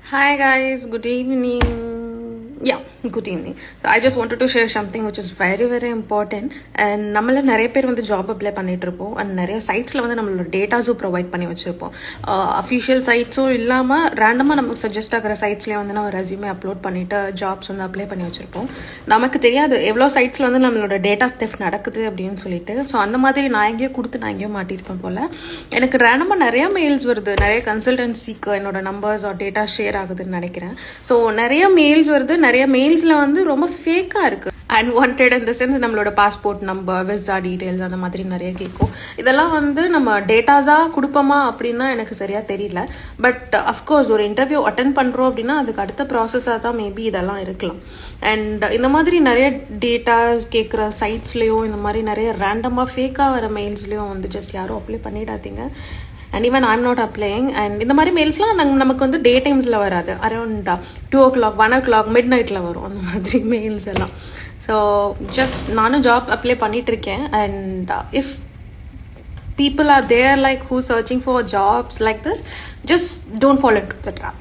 Hi guys, good evening. Yeah, good evening. So I just wanted to share something which is very very important. And நம்மள நிறைய பேர் வந்து job apply பண்ணிட்டு இருப்போம் and நிறைய சைட்ஸில் வந்து நம்மளோட டேட்டாஸும் ப்ரொவைட் பண்ணி வச்சுருப்போம். அஃபிஷியல் சைட்ஸும் இல்லாமல் ரேண்டமாக நமக்கு சஜஸ்ட் ஆகிற சைட்ஸ்லேயே வந்து நம்ம ரெஸ்யூமே அப்லோட் பண்ணிவிட்டு ஜாப்ஸ் வந்து அப்ளை பண்ணி வச்சுருப்போம். நமக்கு தெரியாது எவ்வளோ சைட்ஸில் வந்து நம்மளோட டேட்டா தெஃப்ட் நடக்குது அப்படின்னு சொல்லிட்டு. ஸோ அந்த மாதிரி நான் எங்கேயோ கொடுத்து நான் எங்கேயோ மாட்டியிருப்பேன் போல். எனக்கு ரேண்டமாக நிறைய மெயில்ஸ் வருது, நிறைய கன்சல்டன்சிக்கு என்னோட நம்பர்ஸ் ஆர் டேட்டா ஷேர் ஆகுதுன்னு நினைக்கிறேன். ஸோ நிறைய மெயில்ஸ் வருது, நிறைய மெயில்ஸில் வந்து ரொம்ப ஃபேக்காக இருக்குது. அன்வான்ட் இந்த சென்ஸ் நம்மளோட பாஸ்போர்ட் நம்பர், விசா டீட்டெயில்ஸ் அந்த மாதிரி நிறைய கேட்கும். இதெல்லாம் வந்து நம்ம டேட்டாஸாக கொடுப்போமா அப்படின்னா எனக்கு சரியாக தெரியல. பட் அஃப்கோர்ஸ் ஒரு இன்டர்வியூ அட்டன் பண்ணுறோம் அப்படின்னா அதுக்கு அடுத்த ப்ராசஸாக தான் மேபி இதெல்லாம் இருக்கலாம். அண்ட் இந்த மாதிரி நிறைய டேட்டாஸ் கேட்குற சைட்ஸ்லேயும் இந்த மாதிரி நிறைய ரேண்டமாக ஃபேக்காக வர மெயில்ஸ்லேயும் வந்து ஜஸ்ட் யாரும் அப்ளை பண்ணிடாதீங்க. And even I'm not applying. அண்ட் இந்த மாதிரி மெயில்ஸ்லாம் நமக்கு வந்து டே டைம்ஸில் வராது, அரௌண்ட் 2 o'clock 1 o'clock மிட் நைட்டில் வரும் அந்த மாதிரி மெயில்ஸ் எல்லாம். ஸோ ஜஸ்ட் நானும் ஜாப் அப்ளை பண்ணிகிட்ருக்கேன். And if people are there like who searching for jobs like this, just don't fall into the trap.